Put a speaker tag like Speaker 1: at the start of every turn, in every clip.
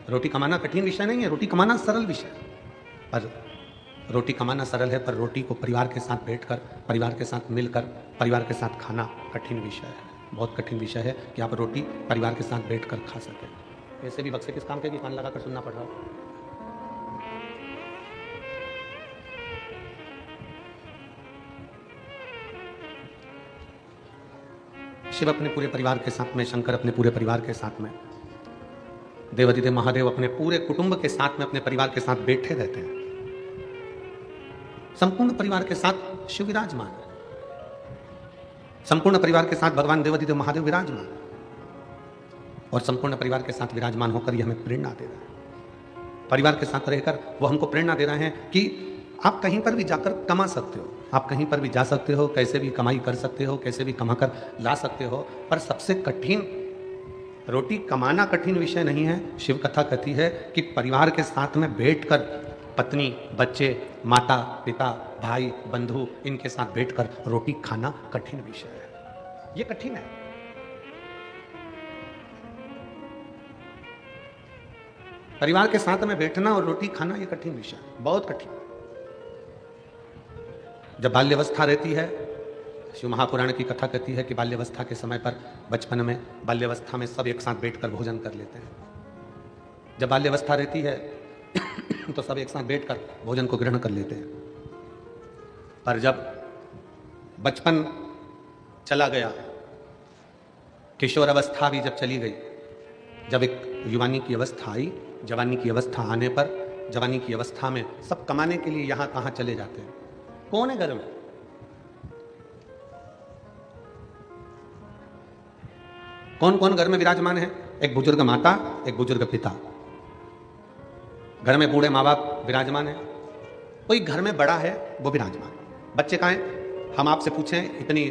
Speaker 1: रोटी कमाना कठिन विषय नहीं है, रोटी कमाना सरल विषय है। पर रोटी कमाना सरल है, पर रोटी को परिवार के साथ बैठकर, परिवार के साथ मिलकर, परिवार के साथ खाना कठिन विषय है। बहुत कठिन विषय है कि आप रोटी परिवार के साथ बैठकर खा सकें। ऐसे भी बक्से किस काम के, कान लगाकर सुनना पड़ रहा हो। शिव अपने पूरे परिवार के साथ में, शंकर अपने पूरे परिवार के साथ में, देवाधिदेव महादेव अपने पूरे कुटुंब के साथ में, अपने परिवार के साथ बैठे रहते हैं। संपूर्ण परिवार के साथ शिव विराजमान है, संपूर्ण परिवार के साथ भगवान देवाधिदेव महादेव विराजमान, और संपूर्ण परिवार के साथ विराजमान होकर यह हमें प्रेरणा दे रहा है। परिवार के साथ रहकर वो हमको प्रेरणा दे रहे हैं कि आप कहीं पर भी जाकर कमा सकते हो, आप कहीं पर भी जा सकते हो, कैसे भी कमाई कर सकते हो, कैसे भी कमा कर ला सकते हो। पर सबसे कठिन, रोटी कमाना कठिन विषय नहीं है। शिव कथा कहती है कि परिवार के साथ में बैठकर, पत्नी, बच्चे, माता पिता, भाई, बंधु, इनके साथ बैठकर रोटी खाना कठिन विषय है। ये कठिन है। परिवार के साथ में बैठना और रोटी खाना ये कठिन विषय है, बहुत कठिन। जब बाल्यावस्था रहती है, शिव महापुराण की कथा कहती है कि बाल्यावस्था के समय पर, बचपन में, बाल्यावस्था में सब एक साथ बैठकर भोजन कर लेते हैं। जब बाल्यावस्था रहती है तो सब एक साथ बैठकर भोजन को ग्रहण कर लेते हैं। पर जब बचपन चला गया, किशोर अवस्था भी जब चली गई, जब एक युवानी की अवस्था आई, जवानी की अवस्था आने पर, जवानी की अवस्था में सब कमाने के लिए यहां कहां चले जाते हैं। कौन है घर में? कौन कौन घर में विराजमान है? एक बुजुर्ग माता, एक बुजुर्ग पिता। घर में बूढ़े माँ बाप विराजमान है। कोई घर में बड़ा है वो विराजमान। बच्चे कहाँ हैं? हम आपसे पूछें, इतनी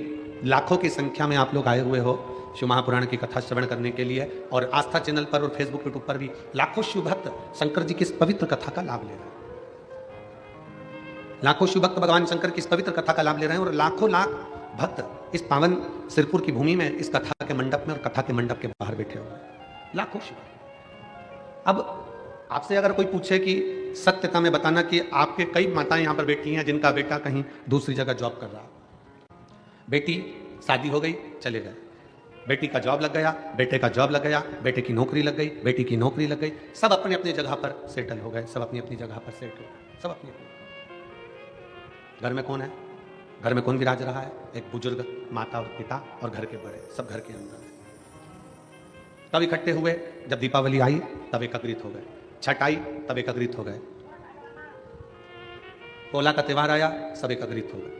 Speaker 1: लाखों की संख्या में आप लोग आए हुए हो शिव महापुराण की कथा श्रवण करने के लिए, और आस्था चैनल पर और फेसबुक यूट्यूब पर भी लाखों शिव भक्त शंकर जी की इस पवित्र कथा का लाभ ले रहे हैं। लाखों शिव भक्त भगवान शंकर की इस पवित्र कथा का लाभ ले रहे हैं, और लाखों लाख भक्त इस पावन सिरपुर की भूमि में, इस कथा के मंडप में और कथा के मंडप के बाहर बैठे हुए हैं, लाखों शिव। अब आपसे अगर कोई पूछे कि सत्यता में बताना कि आपके कई माताएं यहां पर बैठी हैं जिनका बेटा कहीं दूसरी जगह जॉब कर रहा, बेटी शादी हो गई, चले गए, बेटी का जॉब लग गया, बेटे का जॉब लग गया, बेटे की नौकरी लग गई, बेटी की नौकरी लग गई, सब अपनी अपनी जगह पर सेटल हो गए, सब अपनी अपनी जगह पर सेटल हो गए, सब अपनी। घर में कौन है? घर में कौन विराज रहा है? एक बुजुर्ग माता और पिता, और घर के बड़े, सब घर के अंदर है। तब इकट्ठे हुए, जब दीपावली आई तब एकत्रित हो गए, छठ आई तब एकत्रित हो गए, पोला का त्योहार आया सब एकत्रित हो गए।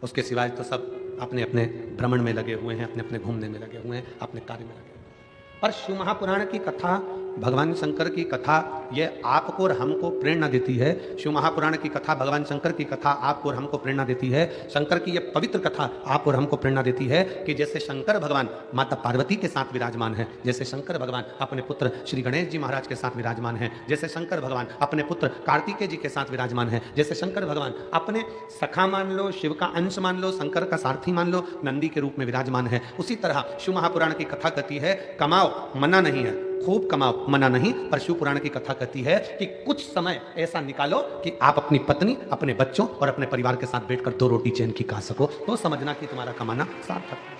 Speaker 1: उसके सिवाय तो सब अपने अपने भ्रमण में लगे हुए हैं, अपने अपने घूमने में लगे हुए हैं, अपने कार्य में लगे हुए हैं। पर शिव महापुराण की कथा, भगवान शंकर की कथा, ये आपको और हमको प्रेरणा देती है। शिव महापुराण की कथा, भगवान शंकर की कथा आपको और हमको प्रेरणा देती है। शंकर की ये पवित्र कथा आप और हमको प्रेरणा देती है कि जैसे शंकर भगवान माता पार्वती के साथ विराजमान है, जैसे शंकर भगवान अपने पुत्र श्री गणेश जी महाराज के साथ विराजमान है, जैसे शंकर भगवान अपने पुत्र कार्तिकेय जी के साथ विराजमान है, जैसे शंकर भगवान अपने सखा मान लो, शिव का अंश मान लो, शंकर का सारथी मान लो, नंदी के रूप में विराजमान है, उसी तरह शिव महापुराण की कथा कहती है कमाओ मना नहीं है, खूब कमाओ मना नहीं, पर शिव पुराण की कथा कहती है कि कुछ समय ऐसा निकालो कि आप अपनी पत्नी, अपने बच्चों और अपने परिवार के साथ बैठकर 2 रोटी चैन की खा सको, तो समझना कि तुम्हारा कमाना सार्थक है।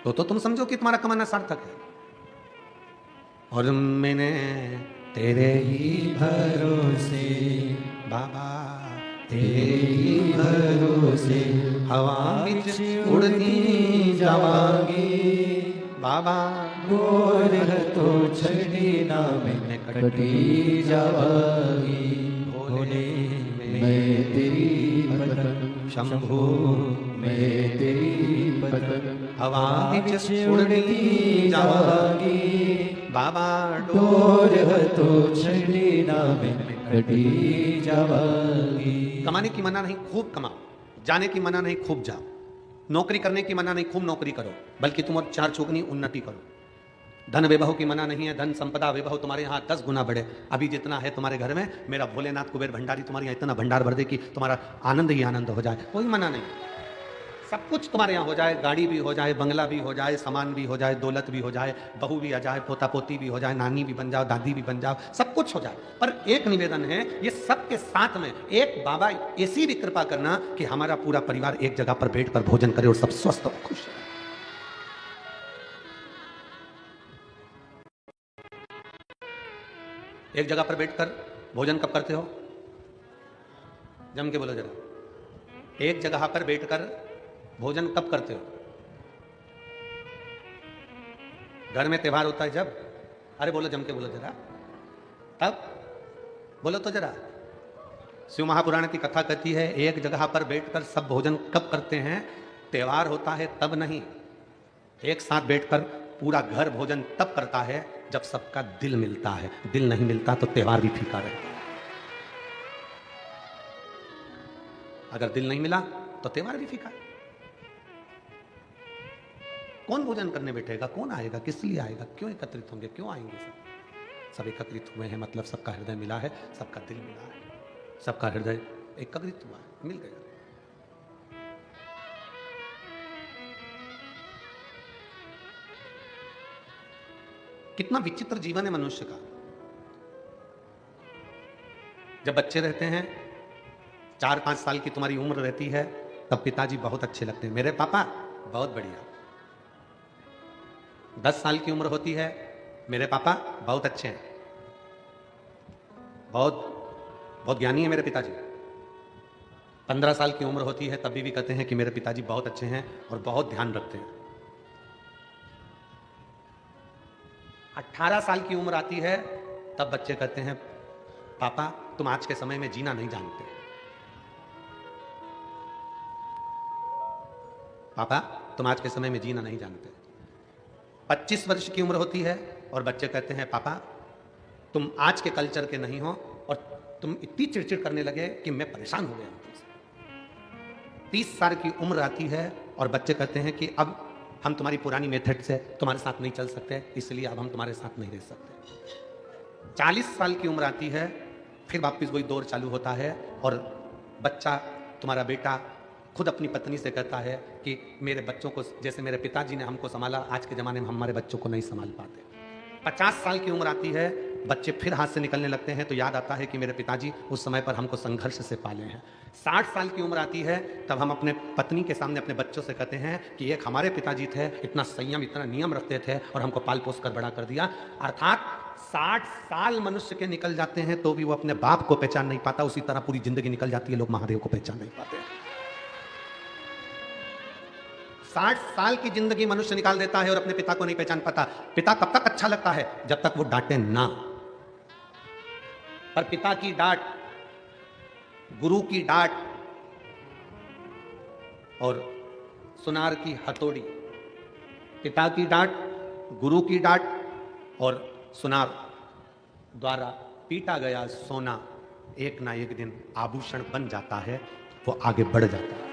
Speaker 1: तो तुम समझो कि तुम्हारा कमाना सार्थक है। और मैंने तेरे ही भरोसे बाबा, तेरे ही भरोसे हवा विच उड़ती जावांगी बाबा,
Speaker 2: गोर तो छड़ी ना मैं कटी जावांगी, भोले मैं तेरी पतंग,
Speaker 1: शंभू
Speaker 2: मैं तेरी पतंग,
Speaker 1: हवा विच उड़ती जावांगी बाबा,
Speaker 2: गोर तो छड़ी ना मैं कटी जावांगी।
Speaker 1: कमाने की मना नहीं, खूब कमाओ, जाने की मना नहीं, खूब जाओ, नौकरी करने की मना नहीं, खूब नौकरी करो, बल्कि तुम और 4 चौगुनी उन्नति करो। धन वैभव की मना नहीं है, धन संपदा वैभव तुम्हारे यहाँ 10 गुना बढ़े। अभी जितना है तुम्हारे घर में, मेरा भोलेनाथ कुबेर भंडारी तुम्हारे यहाँ इतना भंडार भर दे कि तुम्हारा आनंद ही आनंद हो जाए, कोई मना नहीं। सब कुछ तुम्हारे यहाँ हो जाए, गाड़ी भी हो जाए, बंगला भी हो जाए, सामान भी हो जाए, दौलत भी हो जाए, बहू भी आ जाए, पोता पोती भी हो जाए, नानी भी बन जाओ, दादी भी बन जाओ, सब कुछ हो जाए, पर एक निवेदन है, ये सब के साथ में एक बाबा ऐसी भी कृपा करना कि हमारा पूरा परिवार एक जगह पर बैठकर भोजन करे और सब स्वस्थ और खुश रहे। एक जगह पर बैठकर भोजन कब करते हो? जम के बोलो जरा। एक जगह पर बैठकर भोजन कब करते हो? घर में त्योहार होता है जब? अरे बोलो, जम के बोलो जरा। तब बोलो तो जरा। शिव महापुराण की कथा कहती है एक जगह पर बैठकर सब भोजन कब करते हैं? त्योहार होता है तब नहीं। एक साथ बैठकर पूरा घर भोजन तब करता है जब सबका दिल मिलता है। दिल नहीं मिलता तो त्योहार भी फीका रहता है। अगर दिल नहीं मिला तो त्योहार भी फीका है। कौन भोजन करने बैठेगा? कौन आएगा? किस लिए आएगा? क्यों एकत्रित होंगे? क्यों आएंगे? सब एकत्रित हुए हैं, मतलब सबका हृदय मिला है, सबका दिल मिला है, सबका हृदय एकत्रित हुआ है, मिल गया। कितना विचित्र जीवन है मनुष्य का। जब बच्चे रहते हैं, 4-5 साल की तुम्हारी उम्र रहती है, तब पिताजी बहुत अच्छे लगते हैं, मेरे पापा बहुत बढ़िया। 10 साल की उम्र होती है, मेरे पापा बहुत अच्छे हैं, बहुत ज्ञानी है मेरे पिताजी। 15 साल की उम्र होती है, तभी भी कहते हैं कि मेरे पिताजी बहुत अच्छे हैं और बहुत ध्यान रखते हैं। 18 साल की उम्र आती है, तब बच्चे कहते हैं पापा तुम आज के समय में जीना नहीं जानते। पापा तुम आज के समय में जीना नहीं जानते। 25 वर्ष की उम्र होती है और बच्चे कहते हैं पापा तुम आज के कल्चर के नहीं हो और तुम इतनी चिड़चिड़ करने लगे कि मैं परेशान हो गया हूं तुमसे। 30 साल की उम्र आती है और बच्चे कहते हैं कि अब हम तुम्हारी पुरानी मेथड से तुम्हारे साथ नहीं चल सकते, इसलिए अब हम तुम्हारे साथ नहीं रह सकते। 40 साल की उम्र आती है, फिर वापस वही दौर चालू होता है और बच्चा, तुम्हारा बेटा खुद अपनी पत्नी से कहता है कि मेरे बच्चों को जैसे मेरे पिताजी ने हमको संभाला, आज के ज़माने में हम हमारे बच्चों को नहीं संभाल पाते। 50 साल की उम्र आती है, बच्चे फिर हाथ से निकलने लगते हैं, तो याद आता है कि मेरे पिताजी उस समय पर हमको संघर्ष से पाले हैं। 60 साल की उम्र आती है, तब हम अपने पत्नी के सामने अपने बच्चों से कहते हैं कि एक हमारे पिताजी थे, इतना संयम इतना नियम रखते थे और हमको पाल पोस कर बड़ा कर दिया। अर्थात 60 साल मनुष्य के निकल जाते हैं तो भी वो अपने बाप को पहचान नहीं पाता, उसी तरह पूरी जिंदगी निकल जाती है, लोग महादेव को पहचान नहीं पाते। 60 साल की जिंदगी मनुष्य निकाल देता है और अपने पिता को नहीं पहचान पाता। पिता कब तक अच्छा लगता है? जब तक वो डांटे ना। पर पिता की डांट, गुरु की डांट और सुनार की हथौड़ी, पिता की डांट, गुरु की डांट और सुनार द्वारा पीटा गया सोना एक ना एक दिन आभूषण बन जाता है, वो आगे बढ़ जाता है।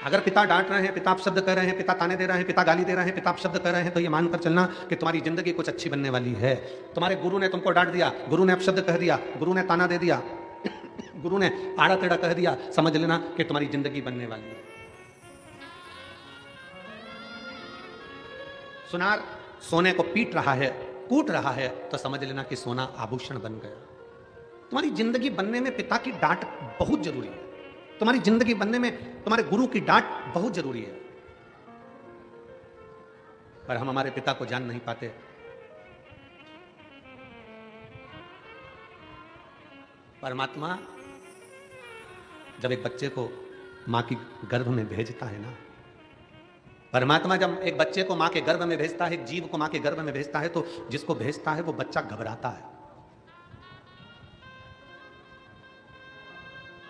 Speaker 1: अगर पिता डांट रहे हैं, पिता अपशब्द कह रहे हैं, पिता ताने दे रहे हैं, पिता गाली दे रहे हैं, पिता अपशब्द कह रहे हैं, तो ये मानकर चलना कि तुम्हारी जिंदगी कुछ अच्छी बनने वाली है। तुम्हारे गुरु ने तुमको डांट दिया, गुरु ने अपशब्द कह दिया, गुरु ने ताना दे दिया, गुरु ने आड़ा टेढ़ा कह दिया, समझ लेना कि तुम्हारी जिंदगी बनने वाली है। सुनार सोने को पीट रहा है, कूट रहा है, तो समझ लेना कि सोना आभूषण बन गया। तुम्हारी जिंदगी बनने में पिता की डांट बहुत जरूरी है। तुम्हारी जिंदगी बनने में तुम्हारे गुरु की डांट बहुत जरूरी है। पर हम हमारे पिता को जान नहीं पाते। परमात्मा जब एक बच्चे को मां की गर्भ में भेजता है ना, परमात्मा जब एक बच्चे को मां के गर्भ में भेजता है, एक जीव को मां के गर्भ में भेजता है, तो जिसको भेजता है वो बच्चा घबराता है,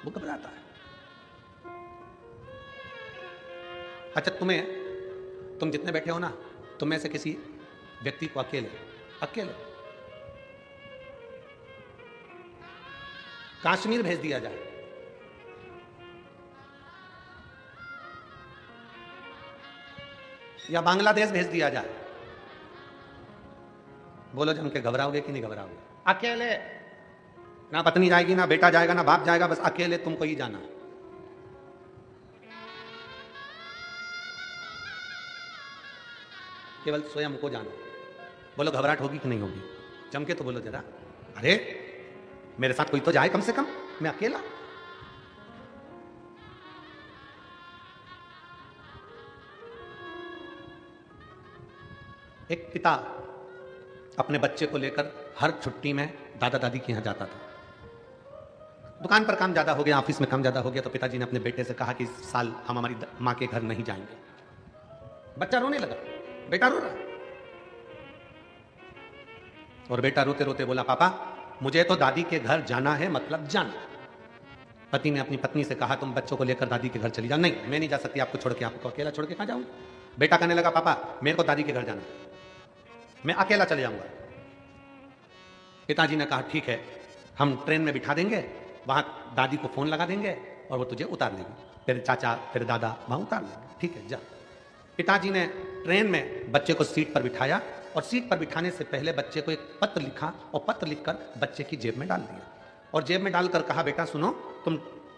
Speaker 1: वो घबराता है। अच्छा, तुम जितने बैठे हो ना, तुम में से किसी व्यक्ति को अकेले कश्मीर भेज दिया जाए, या बांग्लादेश भेज दिया जाए, बोलो जम के घबराओगे कि नहीं घबराओगे? अकेले, ना पत्नी जाएगी, ना बेटा जाएगा, ना बाप जाएगा, बस अकेले तुमको ही जाना। केवल स्वयं को जानो। बोलो घबराहट होगी कि नहीं होगी? जम के तो बोलो जरा। अरे मेरे साथ कोई तो जाए कम से कम, मैं अकेला। एक पिता अपने बच्चे को लेकर हर छुट्टी में दादा दादी के यहां जाता था। दुकान पर काम ज्यादा हो गया, ऑफिस में काम ज्यादा हो गया, तो पिताजी ने अपने बेटे से कहा कि इस साल हम हमारी माँ के घर नहीं जाएंगे। बच्चा रोने लगा, बेटा रो रहा है। और बेटा रोते रोते बोला, पापा मुझे तो दादी के घर जाना है, मतलब जाना। पति ने अपनी पत्नी से कहा, तुम बच्चों को लेकर दादी के घर चली जाओ। नहीं, मैं नहीं जा सकती आपको छोड़ के, आपको अकेला छोड़ के कहां जाऊं। बेटा कहने लगा, पापा मेरे को दादी के घर जाना है, मैं अकेला चले जाऊंगा। पिताजी ने कहा, ठीक है, हम ट्रेन में बिठा देंगे, वहां दादी को फोन लगा देंगे और वो तुझे उतार लेगी। तेरे चाचा तेरे दादा वहां उतार लेंगे, ठीक है जा। पिताजी ने ट्रेन में बच्चे को सीट पर बिठाया और सीट पर बिठाने से पहले बच्चे को एक पत्र लिखा और पत्र लिखकर बच्चे की जेब में डाल दिया। और जेब में डालकर कहा, बेटा सुनो, तुम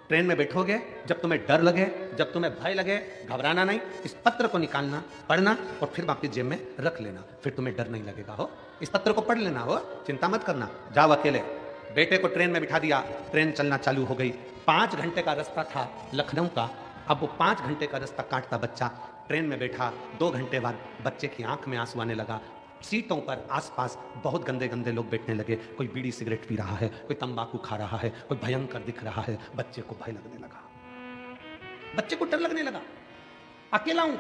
Speaker 1: ट्रेन में बैठोगे, जब तुम्हें डर लगे, जब तुम्हें भय लगे, घबराना नहीं, इस पत्र को निकालना, पढ़ना और फिर वापस जेब में रख लेना, फिर तुम्हें डर नहीं लगेगा। हो इस पत्र को पढ़ लेना, हो चिंता मत करना, जाओ अकेले। बेटे को ट्रेन में बिठा दिया, ट्रेन चलना चालू हो गई। 5 घंटे का रास्ता था लखनऊ का। अब वो 5 घंटे का रास्ता काटता बच्चा ट्रेन में बैठा। 2 घंटे बाद बच्चे की आंख में आंसू आने लगा। सीटों पर आसपास बहुत गंदे गंदे लोग बैठने लगे। कोई बीड़ी सिगरेट पी रहा है, कोई तंबाकू खा रहा है, कोई भयंकर दिख रहा है। बच्चे को भय लगने लगा, बच्चे को डर लगने लगा। अकेला हूं,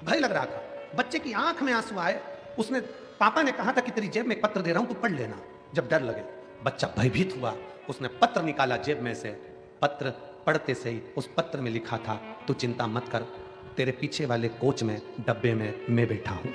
Speaker 1: भय लग रहा था। बच्चे की आंख में आंसू आए। उसने, पापा ने कहा था कि तेरी जेब में पत्र दे रहा हूं, तू पढ़ लेना जब डर लगे। बच्चा भयभीत हुआ, उसने पत्र निकाला जेब में से। पत्र पढ़ते से ही उस पत्र में लिखा था, तू चिंता मत कर, तेरे पीछे वाले कोच में डब्बे में मैं बैठा हूं।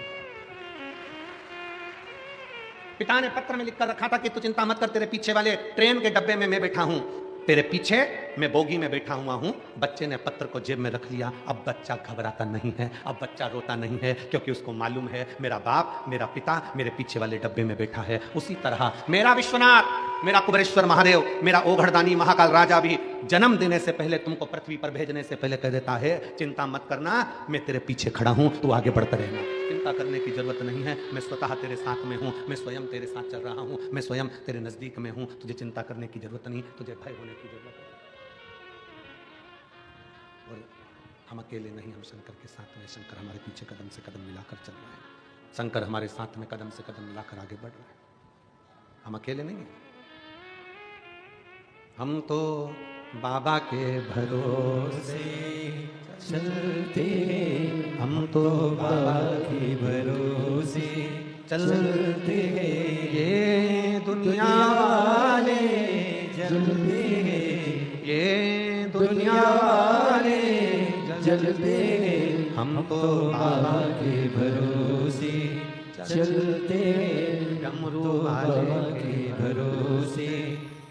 Speaker 1: पिता ने पत्र में लिखकर रखा था कि तू चिंता मत कर, तेरे पीछे वाले ट्रेन के डब्बे में मैं बैठा हूं, तेरे पीछे मैं बोगी में बैठा हुआ हूं। बच्चे ने पत्र को जेब में रख लिया। अब बच्चा घबराता नहीं है, अब बच्चा रोता नहीं है, क्योंकि उसको मालूम है मेरा बाप, मेरा पिता मेरे पीछे वाले डब्बे में बैठा है। उसी तरह मेरा विश्वनाथ, मेरा कुबेरेश्वर महादेव, मेरा ओघड़दानी महाकाल राजा भी जन्म देने से पहले, तुमको पृथ्वी पर भेजने से पहले कह देता है, चिंता मत करना, मैं तेरे पीछे खड़ा हूं, तू आगे बढ़ता रहना, चिंता करने की जरूरत नहीं है, मैं स्वतः तेरे साथ में हूं, मैं स्वयं तेरे साथ चल रहा हूं, मैं स्वयं तेरे नजदीक में हूं, तुझे चिंता करने की जरूरत नहीं, तुझे भय होने की जरूरत है। और हम अकेले नहीं, हम शंकर के साथ में, शंकर हमारे पीछे कदम से कदम मिलाकर चल रहे हैं, शंकर हमारे साथ में कदम से कदम मिलाकर आगे बढ़ रहे हैं। हम अकेले नहीं हैं। हम तो बाबा के भरोसे
Speaker 2: चलते हैं,
Speaker 1: हम तो
Speaker 2: बाबा के भरोसे चलते हैं।
Speaker 1: ये दुनिया वाले
Speaker 2: जलते हैं,
Speaker 1: ये दुनिया
Speaker 2: वाले जलते हैं।
Speaker 1: हम तो
Speaker 2: बाबा के भरोसे चलते हैं,
Speaker 1: डमरू
Speaker 2: बाबा
Speaker 1: वाले
Speaker 2: के भरोसे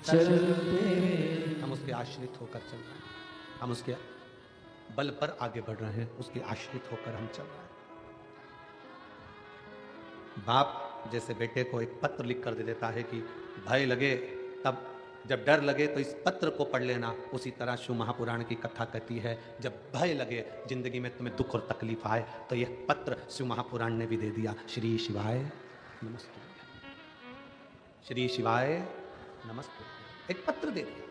Speaker 2: चलते हैं।
Speaker 1: हम उसके आश्रित होकर चल रहे हैं, हम उसके बल पर आगे बढ़ रहे हैं, उसके आश्रित होकर हम चल रहे हैं। बाप जैसे बेटे को एक पत्र लिख कर दे देता है कि भय लगे तब, जब डर लगे तो इस पत्र को पढ़ लेना, उसी तरह शिव महापुराण की कथा कहती है, जब भय लगे, जिंदगी में तुम्हें दुख और तकलीफ आए, तो यह पत्र शिव महापुराण ने भी दे दिया। श्री शिवाय नमस्ते, श्री शिवाय नमस्ते, एक पत्र दे दिया।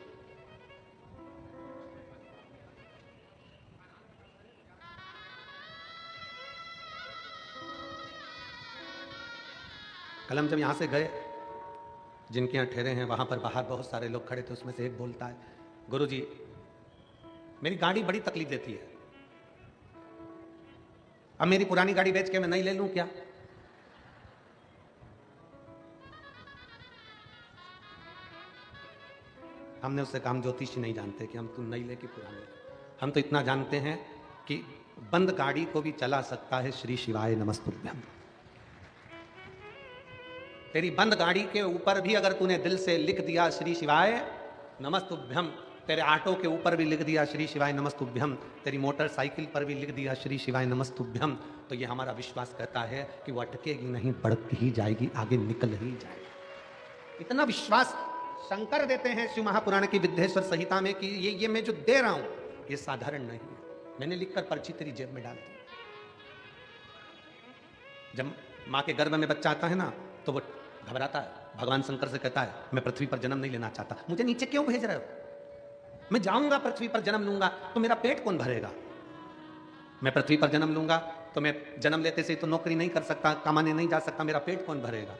Speaker 1: कल हम जब यहां से गए, जिनके यहाँ ठहरे हैं वहां पर बाहर बहुत सारे लोग खड़े थे, उसमें से एक बोलता है, गुरुजी मेरी गाड़ी बड़ी तकलीफ देती है, अब मेरी पुरानी गाड़ी बेच के मैं नई ले लूं क्या? हमने उससे कहा, हम ज्योतिषी नहीं जानते कि हम तू नई ले कि पुरानी, हम तो इतना जानते हैं कि बंद गाड़ी को भी चला सकता है श्री शिवाय नमस्तुभ्यम। तेरी बंद गाड़ी के ऊपर भी अगर तूने दिल से लिख दिया श्री शिवाय नमस्तुभ्यम, तेरे ऑटो के ऊपर भी लिख दिया श्री शिवाय नमस्तुभ्यम, तेरी मोटरसाइकिल पर भी लिख दिया श्री शिवाय नमस्तुभ्यम, तो ये हमारा विश्वास कहता है कि वो अटकेगी नहीं, बढ़ ही जाएगी, आगे निकल ही जाएगी। इतना विश्वास शंकर देते हैं शिव महापुराण की विद्येश्वर संहिता में कि ये मैं जो दे रहा हूं ये साधारण नहीं है। मैंने लिखकर पर्ची तेरी जेब में डाल दी। जब माँ के गर्भ में बच्चा आता है ना तो वो घबराता है, भगवान शंकर से कहता है मैं पृथ्वी पर जन्म नहीं लेना चाहता, मुझे नीचे क्यों भेज रहे हो, मैं जाऊंगा पृथ्वी पर जन्म लूंगा तो मेरा पेट कौन भरेगा, मैं पृथ्वी पर जन्म लूंगा तो मैं जन्म लेते से तो नौकरी नहीं कर सकता, कमाने नहीं जा सकता, मेरा पेट कौन भरेगा,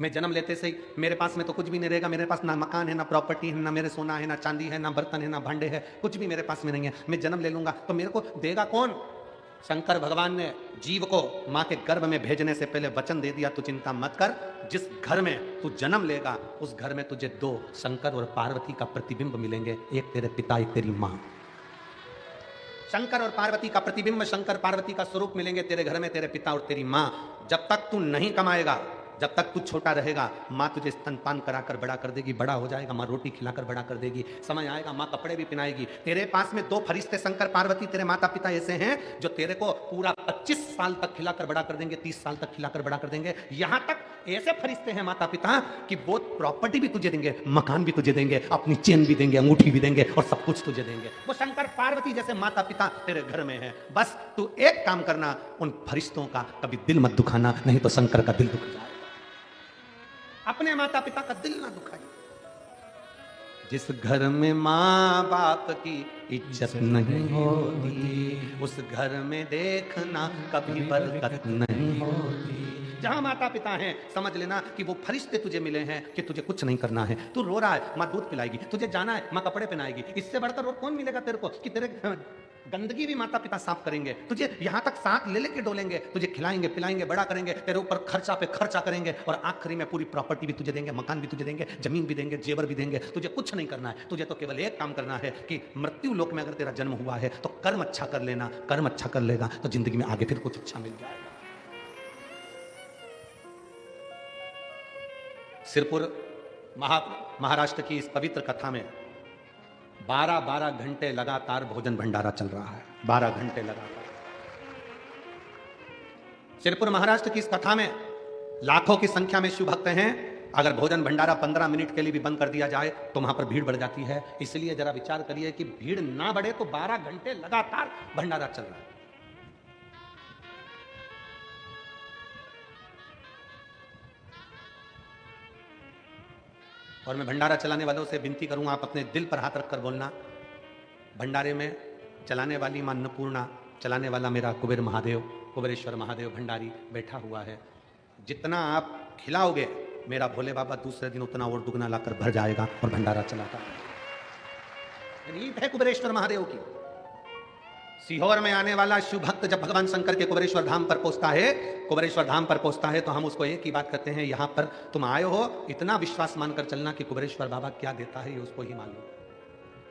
Speaker 1: मैं जन्म लेते से ही मेरे पास में तो कुछ भी नहीं रहेगा, मेरे पास ना मकान है, ना प्रॉपर्टी है, ना मेरे सोना है, ना चांदी है, ना बर्तन है, ना भांडे है, कुछ भी मेरे पास में नहीं है, मैं जन्म ले लूंगा तो मेरे को देगा कौन। शंकर भगवान ने जीव को मां के गर्भ में भेजने से पहले वचन दे दिया, तू चिंता मत कर, जिस घर में तू जन्म लेगा उस घर में तुझे दो शंकर और पार्वती का प्रतिबिंब मिलेंगे, एक तेरे पिता एक तेरी मां। शंकर और पार्वती का प्रतिबिंब, शंकर पार्वती का स्वरूप मिलेंगे तेरे घर में, तेरे पिता और तेरी मां। जब तक तू नहीं कमाएगा, जब तक तू छोटा रहेगा, माँ तुझे स्तनपान कराकर बड़ा कर देगी, बड़ा हो जाएगा माँ रोटी खिलाकर बड़ा कर देगी, समय आएगा माँ कपड़े भी पहनाएगी। तेरे पास में दो फरिश्ते शंकर पार्वती तेरे माता पिता ऐसे हैं जो तेरे को पूरा 25 साल तक खिलाकर बड़ा कर देंगे, 30 साल तक खिलाकर बड़ा कर देंगे। यहां तक ऐसे फरिश्ते हैं माता पिता कि वो प्रॉपर्टी भी तुझे देंगे, मकान भी तुझे देंगे, अपनी चेन भी देंगे, अंगूठी भी देंगे और सब कुछ तुझे देंगे। वो शंकर पार्वती जैसे माता पिता तेरे घर में है। बस तू एक काम करना, उन फरिश्तों का कभी दिल मत दुखाना, नहीं तो शंकर का दिल दुख जाएगा। अपने माता पिता का दिल ना दुखाइए। जिस घर में माँ बाप की इज्जत नहीं होती, उस घर में देखना कभी बरकत नहीं होती। जहां माता पिता हैं समझ लेना कि वो फरिश्ते तुझे मिले हैं कि तुझे कुछ नहीं करना है। तू रो रहा है, माँ दूध पिलाएगी, तुझे जाना है, माँ कपड़े पहनाएगी। इससे बढ़कर और कौन मिलेगा तेरे को कि तेरे गंदगी भी माता पिता साफ करेंगे, तुझे यहां तक साथ ले लेके डोलेंगे, तुझे खिलाएंगे पिलाएंगे, बड़ा करेंगे, तेरे ऊपर खर्चा पे खर्चा करेंगे और आखिरी में पूरी प्रॉपर्टी भी तुझे देंगे, मकान भी तुझे देंगे, जमीन भी देंगे, जेवर भी देंगे। तुझे कुछ नहीं करना है, तुझे तो केवल एक काम करना है कि मृत्यु लोक में अगर तेरा जन्म हुआ है तो कर्म अच्छा कर लेना। कर्म अच्छा कर लेगा तो जिंदगी में आगे फिर कुछ अच्छा मिल जाएगा। सिरपुर महाराष्ट्र की इस पवित्र कथा में 12-12 घंटे लगातार भोजन भंडारा चल रहा है। 12 घंटे लगातार सिरपुर महाराष्ट्र की इस कथा में लाखों की संख्या में शिव भक्त हैं। अगर भोजन भंडारा 15 मिनट के लिए भी बंद कर दिया जाए तो वहां पर भीड़ बढ़ जाती है। इसलिए जरा विचार करिए कि भीड़ ना बढ़े तो 12 घंटे लगातार भंडारा चल रहा है। और मैं भंडारा चलाने वालों से विनती करूंगा, आप अपने दिल पर हाथ रखकर बोलना। भंडारे में चलाने वाली मां अन्नपूर्णा, चलाने वाला मेरा कुबेर महादेव, कुबेरेश्वर महादेव भंडारी बैठा हुआ है। जितना आप खिलाओगे मेरा भोले बाबा दूसरे दिन उतना और दुगना लाकर भर जाएगा और भंडारा चलाता है। रीत है कुबेरेश्वर महादेव की। सीहोर में आने वाला शिव भक्त जब भगवान शंकर के कुबेरेश्वर धाम पर पहुंचता है, कुबेरेश्वर धाम पर पहुंचता है तो हम उसको एक ही बात कहते हैं, यहां पर तुम आए हो, इतना विश्वास मानकर चलना कि कुबेरेश्वर बाबा क्या देता है ये उसको ही मालूम।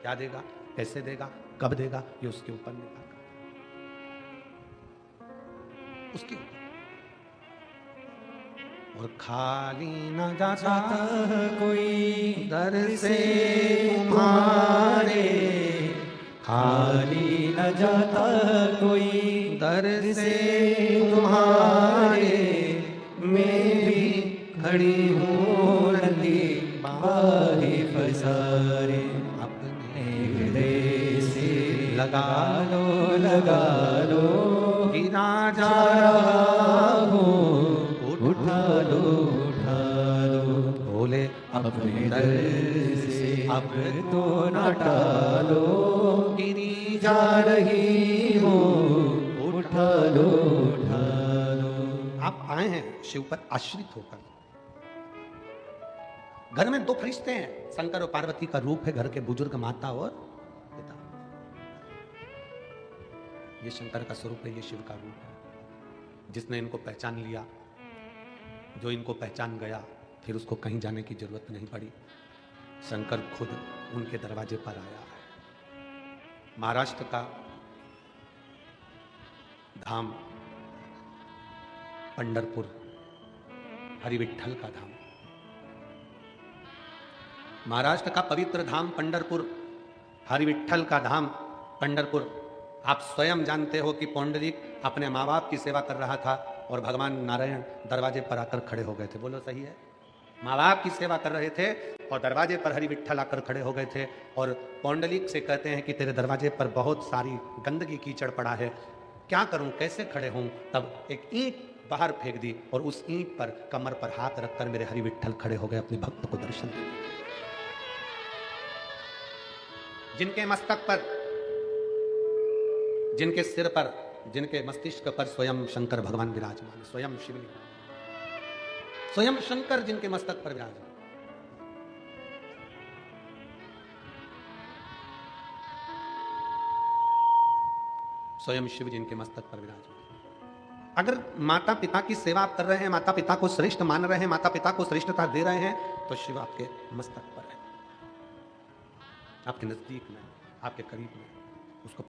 Speaker 1: क्या देगा, कैसे देगा, कब देगा, ये उसके ऊपर निर्भर उसके ऊपर। और खाली न जाता
Speaker 2: कोई
Speaker 1: दर से तुम्हारे,
Speaker 2: खाली न जाता कोई
Speaker 1: दर से तुम्हारे, मैं भी
Speaker 2: खड़ी हूँ नदी बाहे पसारे।
Speaker 1: अपने
Speaker 2: हृदय से
Speaker 1: लगा
Speaker 2: लगा लो
Speaker 1: गिरा जा
Speaker 2: रहा हो, उठा लो उठा लो।
Speaker 1: बोले
Speaker 2: अपने दर से
Speaker 1: अब
Speaker 2: तो न टालो,
Speaker 1: गिरी
Speaker 2: जा रही हो, उठा लो उठा लो।
Speaker 1: आप आए हैं शिव पर आश्रित होकर। घर में दो फरिश्ते हैं, शंकर और पार्वती का रूप है, घर के बुजुर्ग माता और पिता। ये शंकर का स्वरूप है, ये शिव का रूप है। जिसने इनको पहचान लिया, जो इनको पहचान गया, फिर उसको कहीं जाने की जरूरत नहीं पड़ी। शंकर खुद उनके दरवाजे पर आया है। महाराष्ट्र का धाम पंढरपुर, हरिविठ्ठल का धाम। महाराष्ट्र का पवित्र धाम पंढरपुर, हरिविठ्ठल का धाम पंढरपुर। आप स्वयं जानते हो कि पौंडरिक अपने माँ बाप की सेवा कर रहा था और भगवान नारायण दरवाजे पर आकर खड़े हो गए थे। बोलो सही है? माँ बाप की सेवा कर रहे थे और दरवाजे पर हरिविठ्ठल आकर खड़े हो गए थे और पौंडलिक से कहते हैं कि तेरे दरवाजे पर बहुत सारी गंदगी कीचड़ पड़ा है, क्या करूं, कैसे खड़े हों। तब एक ईंट बाहर फेंक दी और उस ईंट पर कमर पर हाथ रखकर मेरे हरि विठ्ठल खड़े हो गए अपने भक्त को दर्शन देने। जिनके मस्तक पर, जिनके सिर पर, जिनके मस्तिष्क पर स्वयं शंकर भगवान विराजमान, स्वयं शिवलिंग, स्वयं शंकर जिनके मस्तक पर विराजमान, स्वयं शिव जिनके मस्तक पर विराजमान। अगर माता पिता की सेवा आप कर रहे हैं, माता पिता को श्रेष्ठ मान रहे हैं, माता पिता को श्रेष्ठता दे रहे हैं, तो शिव आपके मस्तक पर है, आपके नजदीक में, आपके करीब में। उसको